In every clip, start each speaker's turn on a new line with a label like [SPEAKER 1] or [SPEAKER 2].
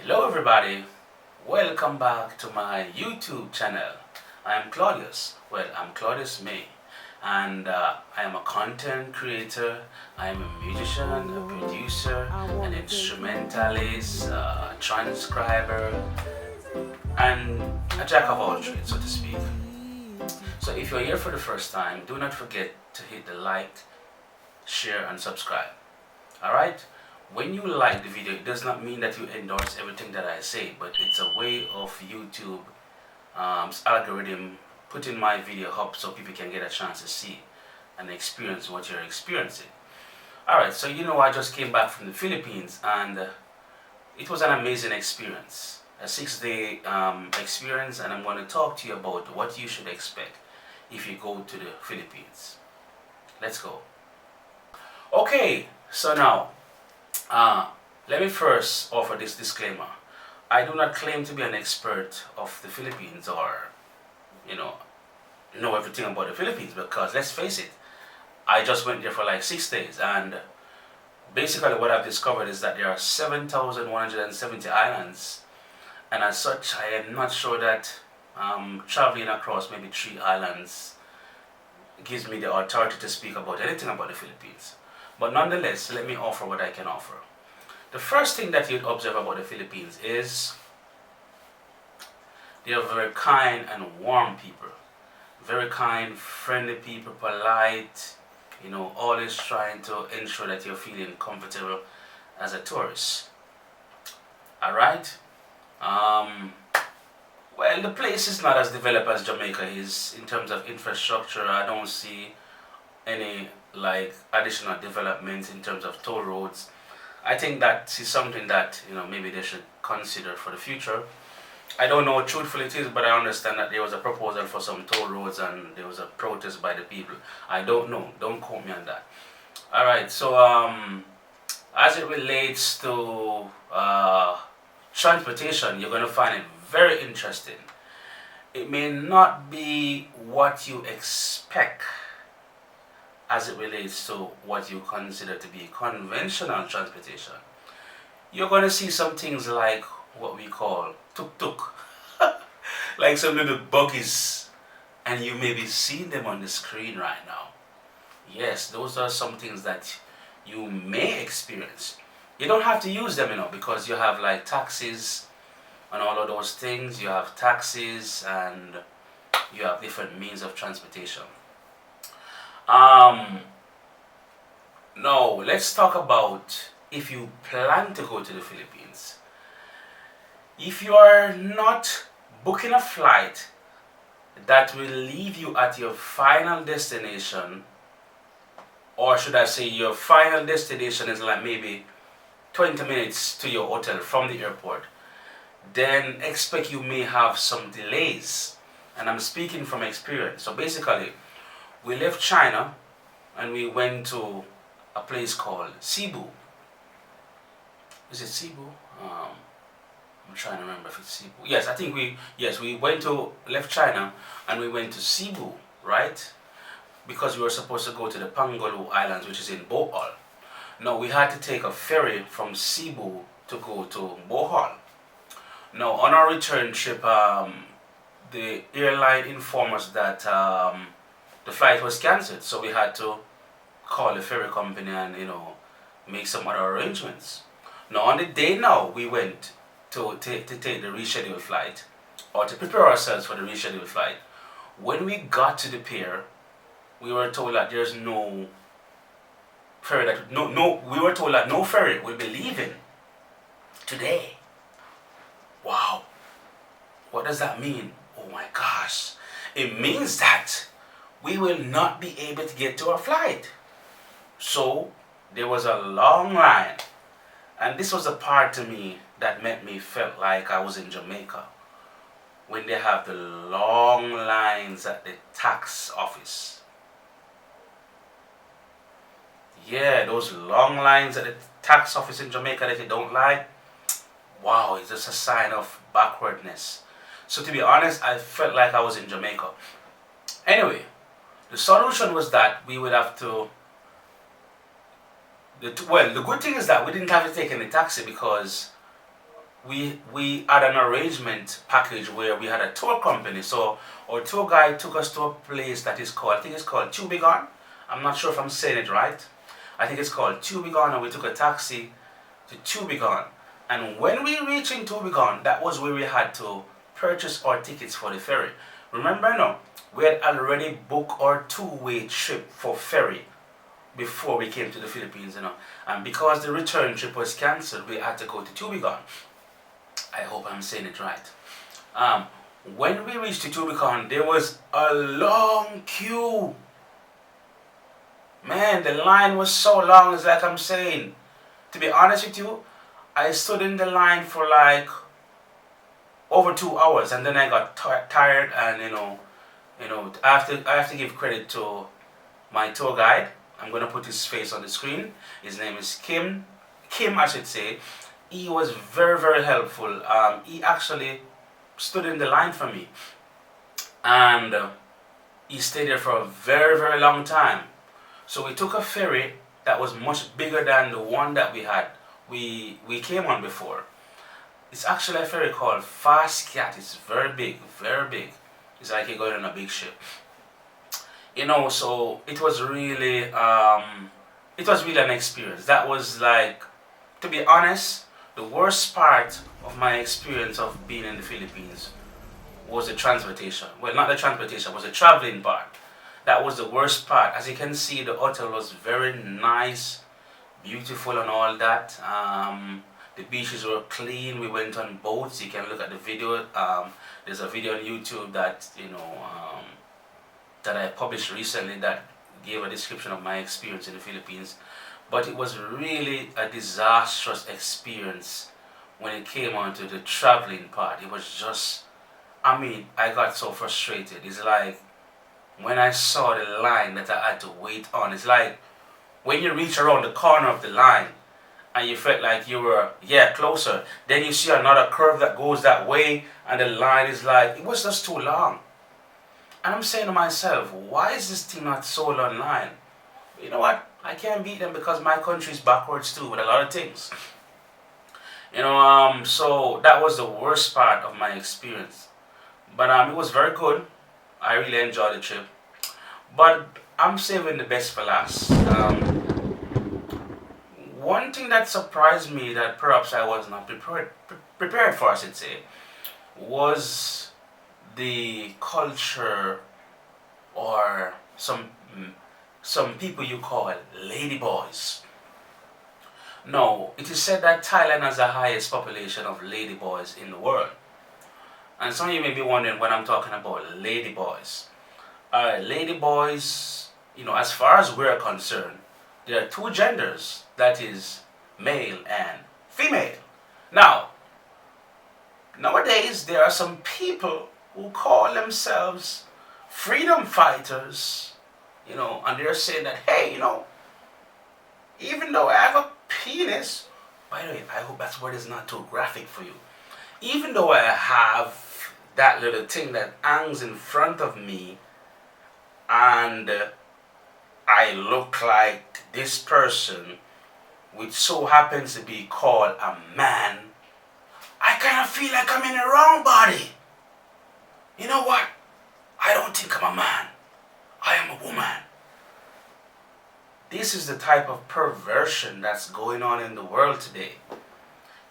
[SPEAKER 1] Hello everybody, welcome back to my YouTube channel. I'm Claudius, I'm Claudius May, and I am a content creator, I am a musician, a producer, an instrumentalist, a transcriber, and a jack of all trades, so to speak. So if you're here for the first time, do not forget to hit the like, share and subscribe. Alright? When you like the video, it does not mean that you endorse everything that I say, but it's a way of YouTube algorithm putting my video up so people can get a chance to see and experience what you're experiencing. Alright, so I just came back from the Philippines, and it was an amazing experience. A 6-day experience, and I'm going to talk to you about what you should expect if you go to the Philippines. Let's go. Okay, so now let me first offer this disclaimer. I do not claim to be an expert of the Philippines or, know everything about the Philippines, because let's face it, I just went there for like 6 days, and basically what I've discovered is that there are 7,170 islands, and as such I am not sure that traveling across maybe 3 islands gives me the authority to speak about anything about the Philippines. But nonetheless, let me offer what I can offer. The first thing that you'd observe about the Philippines is they are very kind and warm people. Very kind, friendly people, polite, always trying to ensure that you're feeling comfortable as a tourist. Alright? Well, the place is not as developed as Jamaica is in terms of infrastructure. I don't see any additional development in terms of toll roads. I think that is something that maybe they should consider for the future. I don't know how truthful it is, but I understand that there was a proposal for some toll roads and there was a protest by the people. I don't know, don't quote me on that. Alright, so as it relates to transportation, you're going to find it very interesting. It may not be what you expect as it relates to what you consider to be conventional transportation. You're going to see some things like what we call tuk-tuk, like some little buggies, and you may be seeing them on the screen right now. Yes, those are some things that you may experience. You don't have to use them, because you have like taxis and all of those things. You have taxis and you have different means of transportation. Now let's talk about if you plan to go to the Philippines. If you are not booking a flight that will leave you at your final destination, or should I say your final destination is like maybe 20 minutes to your hotel from the airport, then expect you may have some delays. And I'm speaking from experience. So basically, we left China and we went to a place called Cebu. Is it Cebu? I'm trying to remember if it's Cebu. Yes, I think we left China and we went to Cebu, right? Because we were supposed to go to the Pangalu Islands, which is in Bohol. Now we had to take a ferry from Cebu to go to Bohol. Now on our return trip, the airline informed us that the flight was cancelled, so we had to call the ferry company and make some other arrangements. Now on the day we went to take the rescheduled flight, or to prepare ourselves for the rescheduled flight. When we got to the pier, we were told that there's no ferry we were told that no ferry will be leaving today. Wow, what does that mean? Oh my gosh, it means that we will not be able to get to our flight. So there was a long line, and this was the part to me that made me felt like I was in Jamaica, when they have the long lines at the tax office. Yeah, those long lines at the tax office in Jamaica that you don't like. Wow, it's just a sign of backwardness. So to be honest, I felt like I was in Jamaica. Anyway, the solution was that we would have to the good thing is that we didn't have to take any taxi, because we had an arrangement package where we had a tour company. So our tour guide took us to a place that is called, I think it's called Tubigon. I'm not sure if I'm saying it right. I think it's called Tubigon, and we took a taxi to Tubigon. And when we reached in Tubigon, that was where we had to purchase our tickets for the ferry. Remember, no, we had already booked our two-way trip for ferry before we came to the Philippines, And because the return trip was cancelled, we had to go to Tubigon. I hope I'm saying it right. When we reached the Tubigon, there was a long queue. Man, the line was so long, it's like I'm saying. To be honest with you, I stood in the line for like over 2 hours, and then I got tired, and I have to give credit to my tour guide. I'm gonna put his face on the screen. His name is Kim. Kim, I should say. He was very, very helpful. He actually stood in the line for me, and he stayed there for a very, very long time. So we took a ferry that was much bigger than the one that we came on before. It's actually a ferry called Fast Cat. It's very big, very big. It's like you're going on a big ship. So it was really an experience. That was like, to be honest, the worst part of my experience of being in the Philippines was the transportation. Well, not the transportation, was the traveling part. That was the worst part. As you can see, the hotel was very nice, beautiful and all that. The beaches were clean. We went on boats. You can look at the video. There's a video on YouTube that that I published recently that gave a description of my experience in the Philippines. But it was really a disastrous experience when it came on to the traveling part. It was just, I got so frustrated. It's like when I saw the line that I had to wait on. It's like when you reach around the corner of the line and you felt like you were, closer. Then you see another curve that goes that way, and the line is like, it was just too long. And I'm saying to myself, why is this thing not sold online? You know what? I can't beat them because my country is backwards too with a lot of things. So that was the worst part of my experience. But it was very good. I really enjoyed the trip. But I'm saving the best for last. One thing that surprised me that perhaps I was not prepared for, I should say, was the culture, or some people you call ladyboys. No, it is said that Thailand has the highest population of ladyboys in the world. And some of you may be wondering what I'm talking about, ladyboys. Ladyboys, as far as we're concerned, there are two genders, that is, male and female. Now, nowadays there are some people who call themselves freedom fighters, and they're saying that, hey, even though I have a penis, by the way, I hope that word is not too graphic for you. Even though I have that little thing that hangs in front of me, and I look like this person, which so happens to be called a man, I kind of feel like I'm in the wrong body. You know what? I don't think I'm a man. I am a woman. This is the type of perversion that's going on in the world today.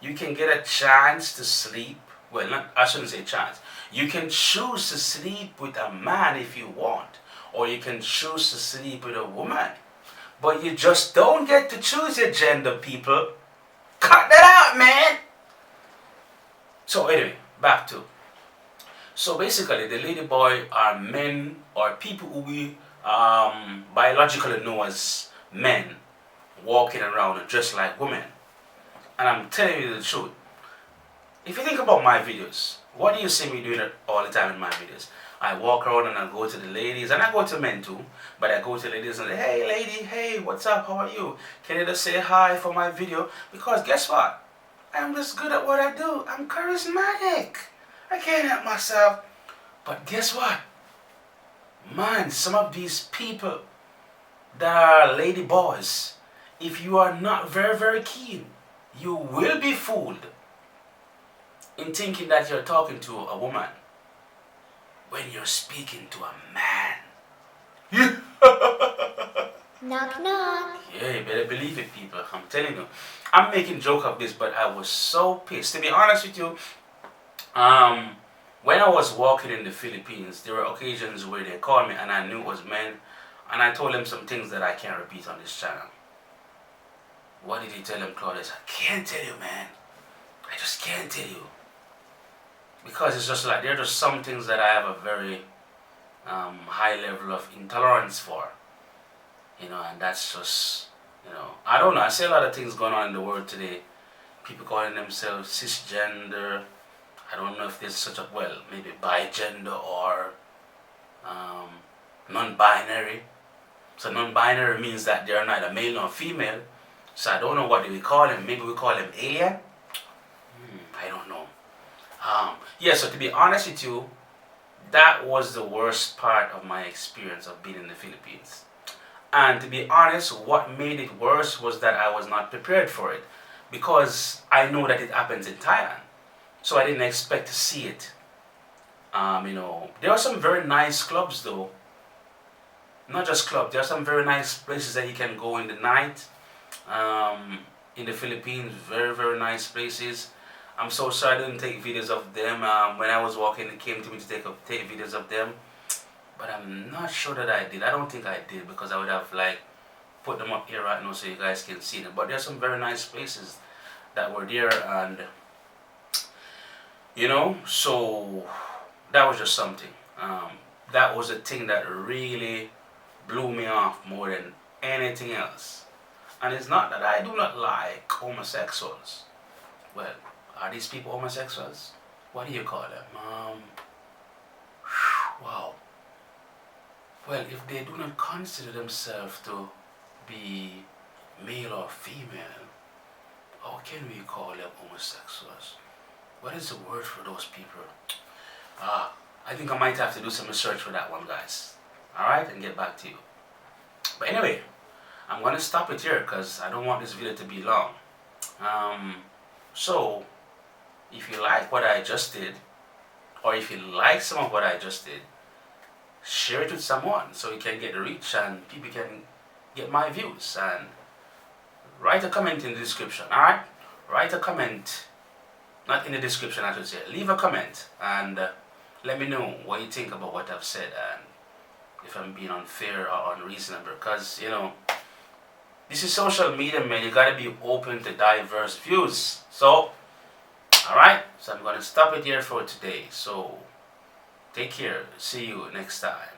[SPEAKER 1] You can get a chance to sleep. Well, I shouldn't say chance. You can choose to sleep with a man if you want. Or you can choose to sleep with a woman. But you just don't get to choose your gender, people. Cut that out, man! So anyway, back to. So basically, the ladyboy are men or people who we biologically know as men walking around and dressed like women. And I'm telling you the truth. If you think about my videos, what do you see me doing all the time in my videos? I walk around and I go to the ladies, and I go to men too, but I go to ladies and say, hey lady, hey, what's up, how are you? Can you just say hi for my video? Because guess what? I'm just good at what I do. I'm charismatic. I can't help myself. But guess what? Man, some of these people that are lady boys, if you are not very, very keen, you will be fooled. in thinking that you're talking to a woman when you're speaking to a man.
[SPEAKER 2] Knock knock.
[SPEAKER 1] Yeah, you better believe it, people. I'm telling you. I'm making joke of this, but I was so pissed. To be honest with you, um, when I was walking in the Philippines, there were occasions where they called me and I knew it was men, and I told them some things that I can't repeat on this channel. What did he tell them, Claudius? I can't tell you, man. I just can't tell you. Because it's just like, there are just some things that I have a very high level of intolerance for. And that's just, I don't know. I see a lot of things going on in the world today. People calling themselves cisgender. I don't know if there's such a, maybe bigender or non-binary. So non-binary means that they're neither male nor female. So I don't know what we call them. Maybe we call them alien. I don't know. Yeah, so to be honest with you, that was the worst part of my experience of being in the Philippines. And to be honest, what made it worse was that I was not prepared for it. Because I know that it happens in Thailand. So I didn't expect to see it. There are some very nice clubs though. Not just clubs, there are some very nice places that you can go in the night. In the Philippines, very, very nice places. I'm so sorry I didn't take videos of them. When I was walking, it came to me to take videos of them. But I'm not sure that I did. I don't think I did, because I would have put them up here right now so you guys can see them. But there's some very nice places that were there, and so that was just something. That was a thing that really blew me off more than anything else. And it's not that I do not like homosexuals. Well, are these people homosexuals? What do you call them? Wow. Well, if they do not consider themselves to be male or female, how can we call them homosexuals? What is the word for those people? I think I might have to do some research for that one, guys. Alright, and get back to you. But anyway, I'm going to stop it here because I don't want this video to be long. So, if you like what I just did, or if you like some of what I just did, share it with someone so you can get the reach and people can get my views. And write a comment in the description, alright? Write a comment, not in the description I should say, leave a comment and let me know what you think about what I've said and if I'm being unfair or unreasonable, because this is social media, man. You gotta be open to diverse views. So, alright, so I'm gonna stop it here for today. So, take care. See you next time.